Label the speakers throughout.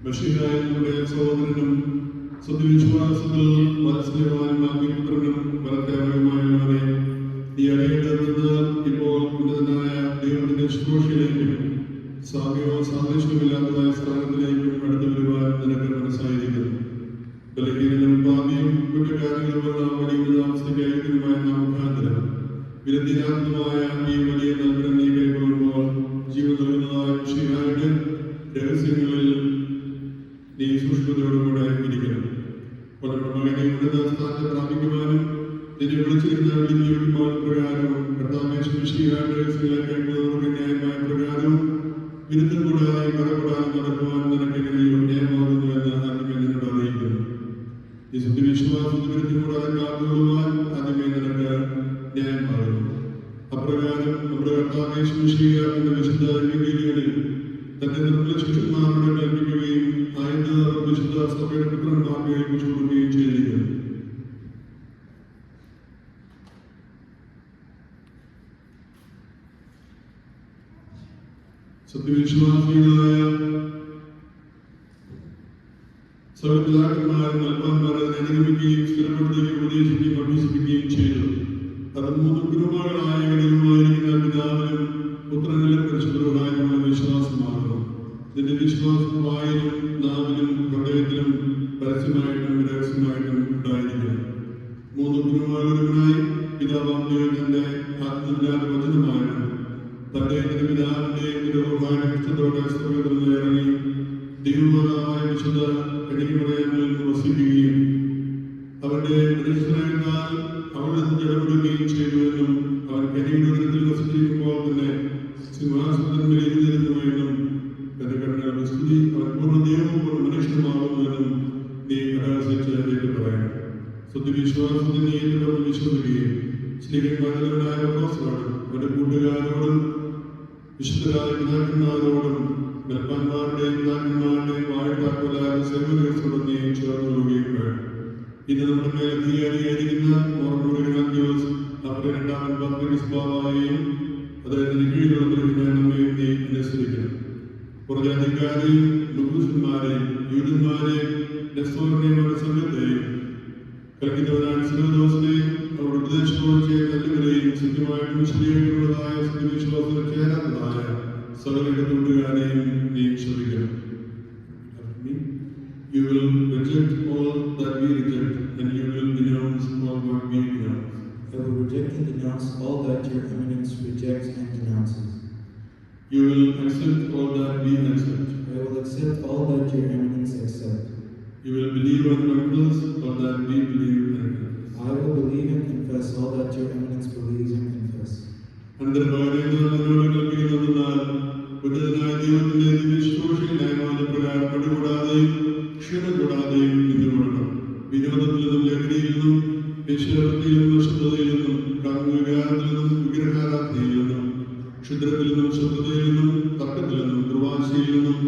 Speaker 1: ബഷീറായ നമ്മുടെ സഹോദരനും സത്യവിശ്വാസത്തിൽ വാത്സല്യവാനുമാക്കിയ പുത്രനും വലത്തേവനുമായവനെ ഈ അറിയേണ്ടത് ഇപ്പോൾ ഉന്നതനായ ദൈവത്തിന്റെ ശുശ്രൂഷയിലേക്കും സാമ്യവും സാദൃശ്യമില്ലാത്തതായ സ്ഥാനത്തിലേക്കും അടുത്തു വരുവാൻ നിനക്ക് മനസ്സായിരിക്കുന്നു. ബലഹീനനും പാപിയും കുറ്റക്കാരികളുമുള്ള വലിയ താമസിക്കായിരിക്കുന്നതുമായ നാമമുഖാന്തരം വിരതിരാത്മമായ ഈ വലിയ നൽകനം നീ കൈക്കൊള്ളുമ്പോൾ ജീവൻ നൽകുന്നതായ വിഷയമായിട്ട് രഹസ്യങ്ങളിൽ നീ സൂക്ഷ്മതയോടുകൂടെ ഇരിക്കണം. പലരുടെ മകനെ ഉന്നത സ്ഥാനത്ത് പ്രാപിക്കുവാനും നിന്നെ വിളിച്ചിരുന്ന വിധിയോഗ്യമായ പ്രകാരവും കർത്താവേശ്വരയുടെ രഹസ്യങ്ങളെ കൈക്കൊള്ളുന്നവർക്ക് ന്യായമായ പ്രകാരവും വിരുദ്ധം കൂടാതെ കടപ്പെടാതെ നടക്കുവാൻ നിനക്ക് എങ്ങനെയോ ന്യായമാകുന്നു എന്ന് ആദ്യമേ നിന്നോട് അറിയിക്കുന്നു. ഈ സത്യവിശ്വാസത്തിൽ വിരുദ്ധം കൂടാതെ കാത്തുകൊള്ളുവാൻ ആദ്യമേ നിനക്ക് ന്യായമാകുന്നു. അപ്രകാരം നമ്മുടെ കർത്താവേശ്വരയുടെ വിശുദ്ധ എവങ്കേലിയോനിൽ തന്റെ നിർമ്മല ശിഷ്യന്മാരോട് കൽപ്പിക്കുകയും ആയത് വിശുദ്ധ സഭയുടെ പുത്രന്മാർക്ക് ഏൽപ്പിച്ചു കൊടുക്കുകയും ചെയ്തിരിക്കുന്നു. സത്യവിശ്വാസികളായ സർവ്വപിതാക്കന്മാരും നൽകാന്മാരെ അനുഗമിക്കുകയും സ്ഥിരപ്പെടുത്തുകയും ഉപദേശിക്കുകയും അഭ്യസിപ്പിക്കുകയും ചെയ്തു. അത് 3 ഗുരുമകളായ ദൈവമായിരിക്കുന്ന പിതാവിനും പുത്രനിലും പരിശുദ്ധരുമായുള്ള വിശ്വാസമാകുന്നു. ഇതിന്റെ വിശ്വാസം വായിലും നാവിലും ഹൃദയത്തിലും പരസ്യമായിട്ടും രഹസ്യമായിട്ടും ഉണ്ടായിരിക്കണം. 3 ഗുരുമകളായി പിതാവാം ദൈവത്തിന്റെ ആത്മവില്ലാത്ത വചനമായിരുന്നു തന്റെ പിതാവിന്റെയും ഇഷ്ടത്തോടെ സ്വർഗ്ഗത്തിൽ നിന്ന് ഇറങ്ങി ദൈവമാതാവായ വിശുദ്ധ കന്യകമറിയമിൽ വസിക്കുകയും അവന്റെ പരിശ്രമത്താൽ അവളിൽ നിന്ന് ഇടപെടുകയും ചെയ്തുവെന്നും അവൻ കന്യകയുടെ ഉദരത്തിൽ വസിച്ചിരിക്കുമ്പോൾ തന്നെ സിംഹാസനത്തിൽ ഇരുന്നിരുന്നുവെന്നും തന്റെ കണ്ണുകളുടെ സ്തുതി അവൻ പൂർണ്ണ ദൈവവും പൂർണ്ണ മനുഷ്യനുമാകുന്നുവെന്നും നീ പ്രകാശിച്ച് ഏറ്റു പറയണം. സത്യവിശ്വാസത്തിൽ നീ ഏറ്റുപറഞ്ഞ് വിശ്വസിക്കുകയും സ്ത്രീകന്മാരോടായ പത്രോസിനോടും അവന്റെ കൂട്ടുകാരോടും വിശുദ്ധരായ പിതാക്കന്മാരോടും മെൽപ്പാന്മാരുടെയും പിതാക്കന്മാരുടെയും വാഴ്ത്താക്കുലായ സേവകരോടും നീ ചേർന്നുകൊള്ളുകയും വേണം. ഇത് നമ്മുടെ മേൽ അധികാരിയായിരിക്കുന്ന മോർമുറിയാക്കിയോസ് അവരുടെ രണ്ടാമൻ ബാബായെയും അദ്ദേഹത്തിന്റെ കീഴിലുള്ള ബ്രഹ്മനെയും നീ അനുസരിക്കണം. പുറജാതിക്കാരെയും ലുബൂസന്മാരെയും യൂദന്മാരെയും നെസ്തോറിനെയും അവരുടെ സംഘത്തെയും കൽപ്പിതവനായ സിനോദോസിനെയും അവരുടെ ഉപദേശത്തോട് ചെയ്യുന്ന എല്ലാവരെയും സത്യമായിട്ടും ശരിയായിട്ടുള്ളതായ സത്യവിശ്വാസത്തിൽ ചേരാത്തതായ സകലരുടെ കൂട്ടുകാരെയും നീ ക്ഷമിക്കണം. You will reject all that we reject, and you will denounce all what we denounce.
Speaker 2: I will reject and denounce all that your eminence rejects and denounces.
Speaker 1: You will accept all that we accept.
Speaker 2: I will accept all that your eminence accept.
Speaker 1: You will believe and confess all that we believe and confess.
Speaker 2: I will believe and confess all that your eminence believes and confess.
Speaker 1: ഉന്നതനായ ദൈവത്തിന്റെ ദിവ്യശുശ്രൂഷയിൽ ന്യായമായ പ്രകാരം പടികൂടാതെയും ക്ഷീണം കൂടാതെയും നിന്നുകൊള്ളണം. വിനോദത്തിൽ നിന്നും ലഹരിയിൽ നിന്നും നിശ്ചലതയിൽ നിന്നും ശുദ്ധതയിൽ നിന്നും കാമവികാരത്തിൽ നിന്നും വിഗ്രഹാരാധനയിൽ നിന്നും ക്ഷുദ്രത്തിൽ നിന്നും ശുദ്ധതയിൽ നിന്നും തർക്കത്തിൽ നിന്നും ദുർവാശയിൽ നിന്നും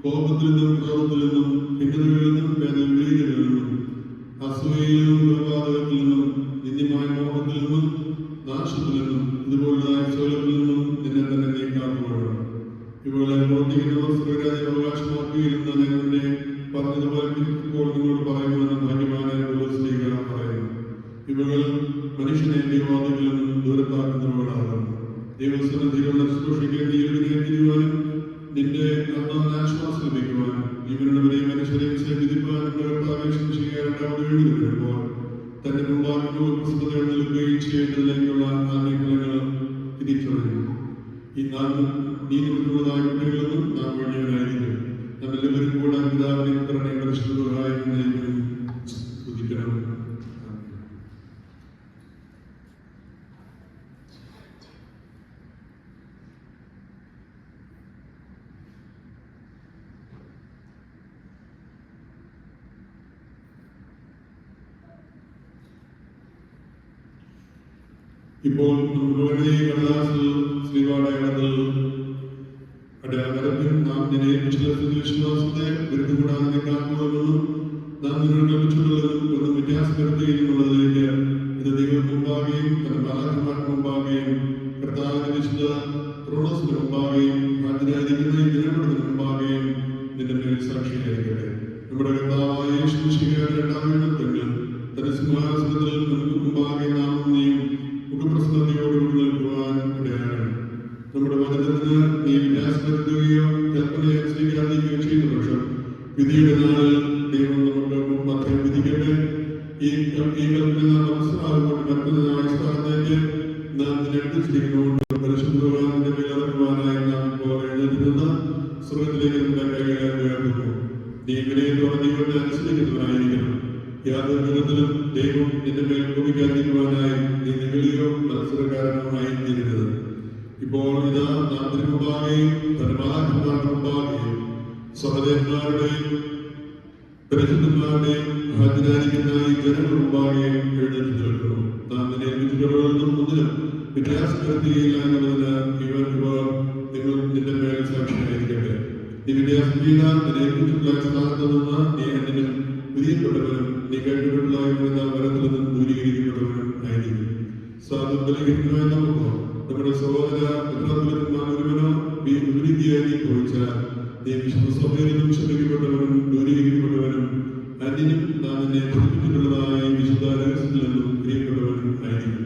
Speaker 1: കോപത്തിൽ നിന്നും ക്രോധത്തിൽ നിന്നും ഭിന്നതകളിൽ നിന്നും ഭേദവിപരീതങ്ങളിൽ നിന്നും അസൂയയിൽ നിന്നും കൊലപാതകത്തിൽ നിന്നും നിന്ദ്യമായ മോഹത്തിൽ നിന്നും നാശത്തിൽ നിന്നും ഇതുപോലുള്ള സൗലഭ്യത്തിൽ നിന്നും നിന്നെ തന്നെ നീ കാത്തുകൊള്ളണം. ഇവളെ പ്രവർത്തിക്കുന്നവർ സ്വകാര്യ അവകാശമാക്കിയിരുന്ന നിന്നെ പറഞ്ഞതുപോലെ ഇപ്പോൾ നിങ്ങളോട് പറയുമെന്ന് ഭാഗ്യവാനായ പൗലോസ്ലീഹ പറയുന്നു. ഇവകൾ മനുഷ്യനെ ദൈവവാദികളിൽ നിന്നും ദൂരത്താക്കുന്നവളാകുന്നു. ദൈവസന്നിധിയിലുള്ള ശുശ്രൂഷയ്ക്ക് നീ യോഗ്യനായി തീരുവാനും നിന്റെ ആത്മാവിന് ആശ്വാസം ലഭിക്കുവാനും ജീവനുള്ളവരെയും മനുഷ്യരെയും വിധിപ്പാനും കർത്താവേശം ചെയ്യാറുണ്ടാവുക എഴുതി വരുമ്പോൾ തന്റെ മുമ്പാകുമ്പോൾ പ്രസ്തുതകൾ നൽകുകയും ചെയ്യേണ്ടതിലേക്കുള്ള ആത്മീയഫലങ്ങൾ തിരിച്ചറിയുന്നു. ഈ നാം നീതിമുള്ളതായ കുട്ടികളൊന്നും നാം വഴിയവനായിരിക്കും. നമ്മെല്ലാവരും കൂടെ പിതാവിനെയും പുത്രനെയും പരിശുദ്ധരായിരിക്കും സ്തുതിക്കണം. ഇപ്പോൾ നമ്മുടെ കടലാസിൽ ശ്രീവാടകത്തിൽ അടയാളത്തിൽ നാം നിന്നെ വിശ്വാസത്തെ വിരുദ്ധകൂടാതെ കാത്തുകൊള്ളുന്നു. നാം നിന്നോട് കൽപ്പിച്ചുള്ളതും ഒന്നും വ്യത്യാസം വരുത്തുകയുമുള്ളതിലേക്ക് ഇത് ദൈവം മുമ്പാകെയും തന്റെ ബാലകന്മാർക്ക് മുമ്പാകെയും കർത്താവിന്റെ വിശുദ്ധ ക്രോണോസിന് മുമ്പാകെയും ഹാജരായിരിക്കുന്ന ഈ ദിനപ്പെടുത്തിന് മുമ്പാകെയും നിന്റെ മേൽ സാക്ഷിയായിരിക്കട്ടെ. നമ്മുടെ കർത്താവായ യേശു മിശിഹായുടെ രണ്ടാം എഴുന്നേൽപ്പിൽ തന്റെ സിംഹാസനത്തിൽ നമുക്ക് മുമ്പാകെ നാം നീയും മുഖപ്രസന്നതയോടുകൂടി നിൽക്കുവാൻ ഇടയാകണം. നമ്മുടെ വചനത്തിന് നീ വിന്യാസം വരുത്തുകയോ കൽപ്പനയെ സ്വീകരിക്കുകയോ ചെയ്യുന്ന പക്ഷം വിധിയുടെ നാളിൽ ദൈവം നമുക്ക് മധ്യം വിധിക്കട്ടെ. ഈ കൽപ്പന നാം മനസ്സിലാകുമ്പോൾ മറ്റൊന്നായ സ്ഥാനത്തേക്ക് നാം നിന്നെടുത്തിരിക്കുന്നതുകൊണ്ട് പരിശുദ്ധവാന്റെ മേലിറക്കുവാനായി നാം ഇപ്പോൾ എഴുന്നേൽക്കുന്ന സ്വർഗത്തിലേക്ക് നമ്മുടെ കൈകളെ ഉയർത്തുന്നു. നീ വിനയത്തോടെ ദൈവത്തെ അനുസരിക്കുന്നവനായിരിക്കണം. യാതൊരു വിധത്തിലും ദൈവം നിന്റെ മേൽ കോപിക്കാതിരിക്കുവാനായി നീ നിഗളിയോ മത്സരക്കാരനോ ആയിത്തീരരുത്. ഇപ്പോൾ ഇതാ നാം തിരുമുമ്പാകെയും തന്റെ മാതാക്കന്മാരുടെ മുമ്പാകെയും സഹോദരന്മാരുടെയും പരിശുദ്ധന്മാരുടെയും ഹാജരായിരിക്കുന്ന ഈ ജനങ്ങളുടെ മുമ്പാകെയും എഴുന്നേറ്റ് നിൽക്കുന്നു. നാം നിന്നെ ഏൽപ്പിച്ചിട്ടുള്ളതൊന്നും ഒന്നിനും വ്യത്യാസം വരുത്തുകയില്ല എന്നുള്ളതിന് നിങ്ങൾ നിന്റെ മേൽ സാക്ഷിയായിരിക്കട്ടെ. നീ വ്യത്യാസം ചെയ്താൽ നിന്നെ ഏൽപ്പിച്ചിട്ടുള്ള സ്ഥാനത്ത് നിന്ന് നീ എന്നിനും പിരിയപ്പെട്ടവനും നീ കേട്ടിട്ടുള്ള വരത്തിൽ നിന്നും ദൂരീകരിക്കപ്പെട്ടവനും ആയിരിക്കും. സാധുബലിഹിതമായ നമുക്കോ നമ്മുടെ സഹോദര മിത്രപുലന്മാർ ഒരുവനോ വിരുദ്ധിയായി ചോദിച്ചാൽ നീ വിശുദ്ധ സഭയിൽ നിന്നും ക്ഷമിക്കപ്പെട്ടവനും ദൂരീകരിക്കപ്പെട്ടവനും അന്യനും നാം നിന്നെ പഠിപ്പിച്ചിട്ടുള്ളതായ വിശുദ്ധ രഹസ്യത്തിൽ നിന്നും പ്രിയപ്പെട്ടവനും ആയിരിക്കും.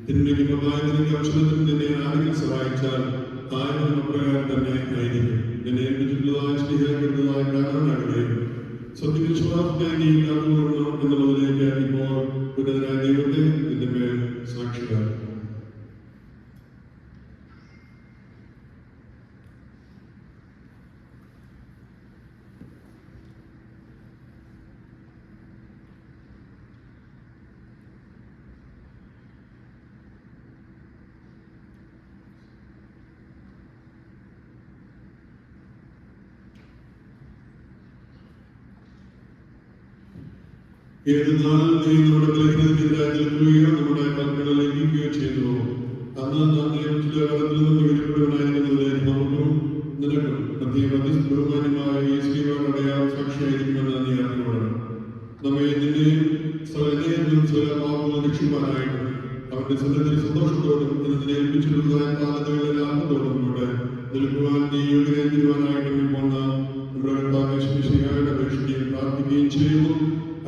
Speaker 1: തിന്മയ്ക്ക് മതായതിന്റെ ഔഷധത്തിൽ നിന്നെ ആരെങ്കിലും സഹായിച്ചാൽ ആരും അപ്രകാരം തന്നെ ആയിരിക്കും. നിന്നെ ഏൽപ്പിച്ചിട്ടുള്ളതായ സ്നേഹിക്കുന്നതായ കാരണമാകുകയും സത്യവിശ്വാസത്തെ നീ കാത്തുകൊള്ളണം എന്നുള്ളതിലേക്ക് ഇപ്പോൾ ഉന്നതനായ ദൈവത്തെ നിന്റെ മേൽ സാക്ഷിയാക്കും. ഏത് നാളിൽ നീ നമ്മുടെ ബലഹീനതയ്ക്കെതിരായി നിൽക്കുകയോ നമ്മുടെ കൽപ്പന ലംഘിക്കുകയോ ചെയ്തുവോ അന്ന് നാം നിയമിച്ചിട്ടുള്ള വരത്തിൽ നിന്ന് വീഴപ്പെടുവാനായിരിക്കുന്നതിലേക്ക് നമുക്കും നിനക്കും ബഹുമാന്യമായ ഈ ശ്രീവാനടയാൾ സാക്ഷിയായിരിക്കുമെന്ന് നീ അറിഞ്ഞുകൊള്ളണം. നമ്മെ നിന്നെയും സകലനെയും സകല പാപങ്ങളും രക്ഷിപ്പാനായിട്ടും അവന്റെ സന്നദ്ധ സന്തോഷത്തോടും നിന്നെ ഏൽപ്പിച്ചിട്ടുള്ളതായ പാതകളുടെ ലാഭത്തോടും കൂടെ നിൽക്കുവാൻ നീ യോഗ്യനായി തീരുവാനായിട്ടും ഇപ്പോൾ നാം നമ്മുടെ കർത്താവായ യേശുമിശിഹായുടെ അപേക്ഷിക്കുകയും പ്രാർത്ഥിക്കുകയും ചെയ്യുന്നു.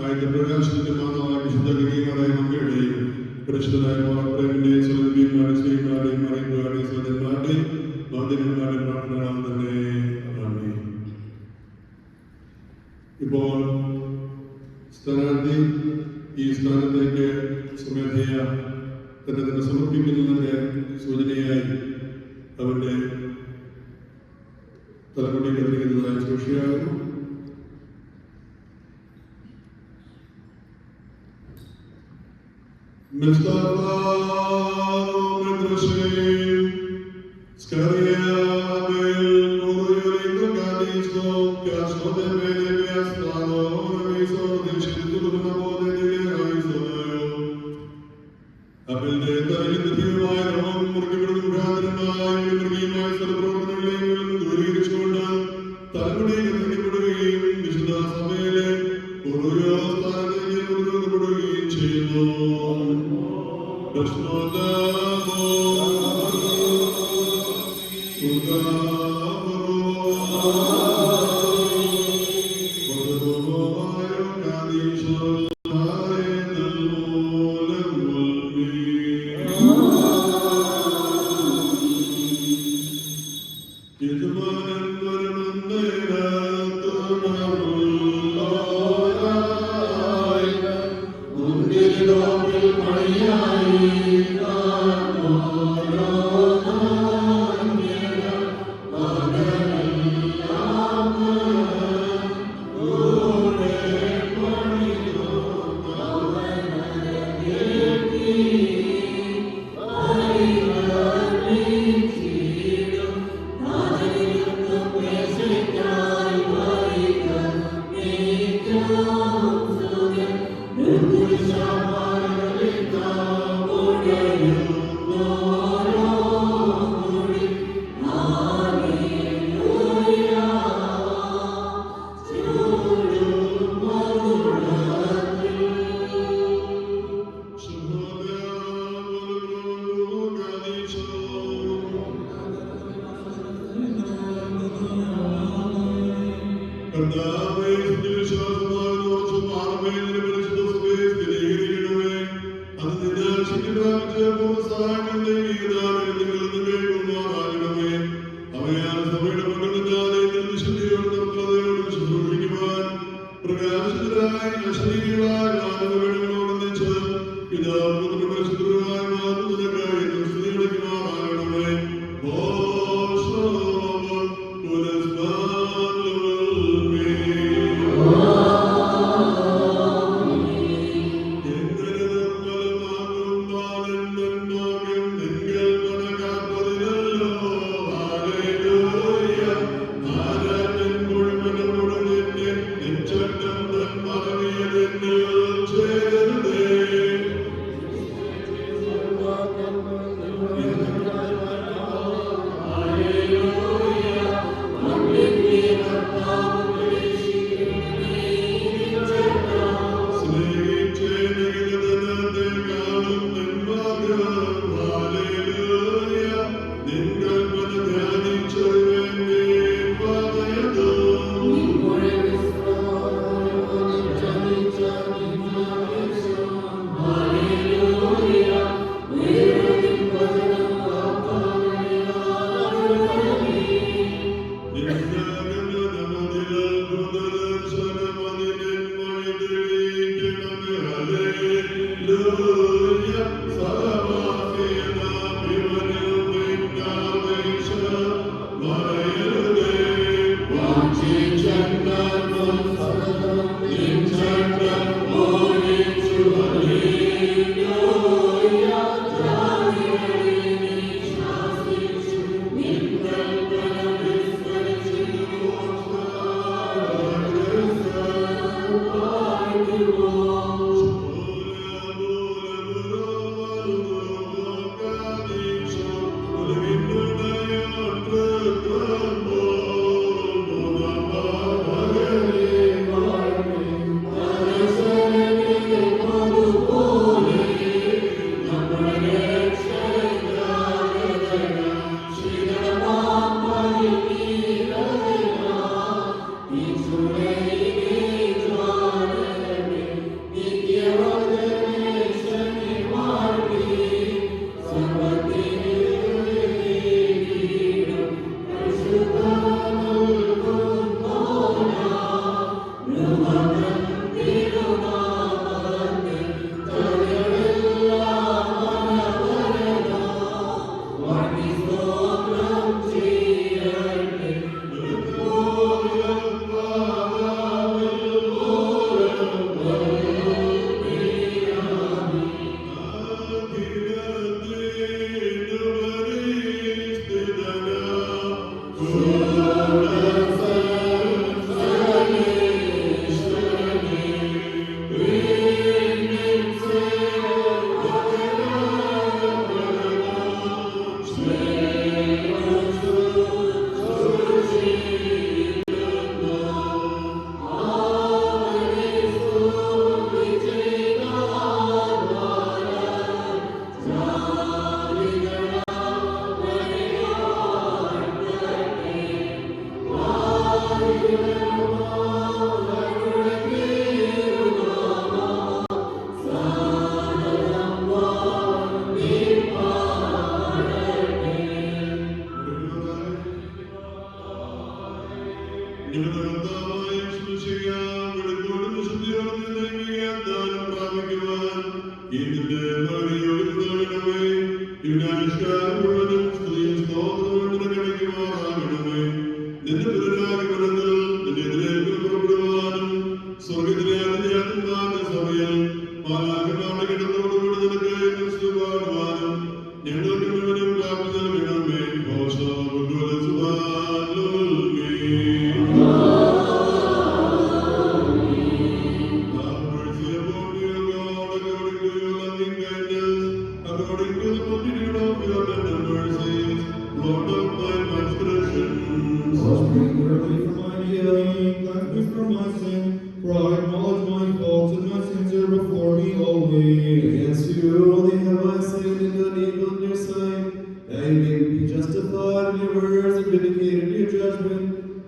Speaker 1: ആദ്യത്തെ പ്രകാശത്തിന്റെ മാതാവായ വിശുദ്ധ ഗരീയമായ നമ്മയുടെയും പരിശുദ്ധനായ മാപ്രേമിന്റെയും സഹോദരിമാരുടെയും സ്ത്രീമാരുടെയും മറിയുവാരുടെയും സഹോദരന്മാരുടെയും മാധ്യമന്മാരുടെയും പ്രാർത്ഥനകളാൽ തന്നെ ആമേൻ. ഇപ്പോൾ സ്ഥാനാർത്ഥി ഈ സ്ഥാനത്തേക്ക് സ്വമേധയാ തന്നെ സമർപ്പിക്കുന്നതിന്റെ സൂചനയായി അവന്റെ തലമുടി കത്തിരിക്കുന്നതായ ശുശ്രൂഷയാകുന്നു.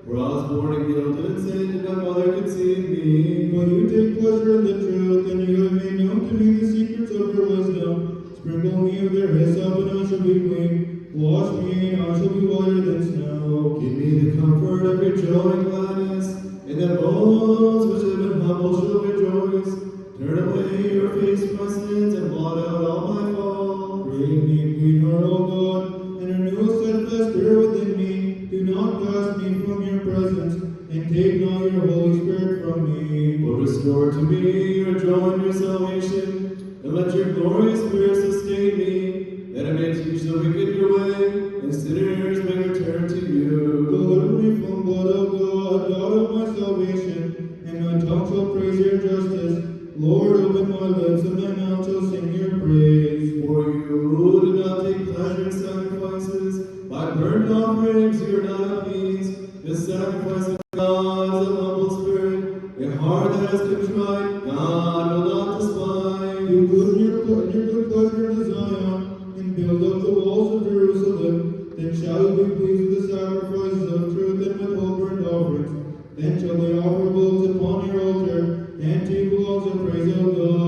Speaker 3: For I was born in guilt and sin, and my mother receive me.
Speaker 2: For you take pleasure in the truth, and you have made known to me the secrets of your wisdom. Sprinkle me with your hyssop, and I shall be clean. Wash me, and I shall be whiter than snow.
Speaker 3: Give me the comfort of your joy and gladness, and the bones which have been humbled shall rejoice. Turn away your face from my sins, and blot out all my faults.
Speaker 2: Create me a clean heart, O God, and renew a steadfast spirit within me. Do not cast me from your presence, and take not your Holy Spirit from me.
Speaker 3: But restore to me your joy and your salvation, and let your glorious spirit sustain me, that I may teach the wicked your way, and sinners may return to you.
Speaker 2: Deliver me from blood, O God, God of my salvation, and my tongue shall praise your justice. Lord, open my lips, and my mouth shall sing your praise.
Speaker 3: For you do not take pleasure in sacrifices, by burnt offerings you are not appeased. The sacrifice of God is a humble spirit, a heart that is contrite, God will not despise.
Speaker 2: Do good in your good pleasure into Zion, and build up the walls of Jerusalem. Then shall you be pleased with the sacrifices of truth and with whole burnt offerings. Then shall they offer bulls upon your altar, and take belongs of praise of God.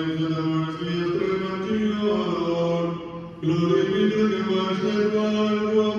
Speaker 1: into the mercy of the Lord. Glory be to the compassionate one who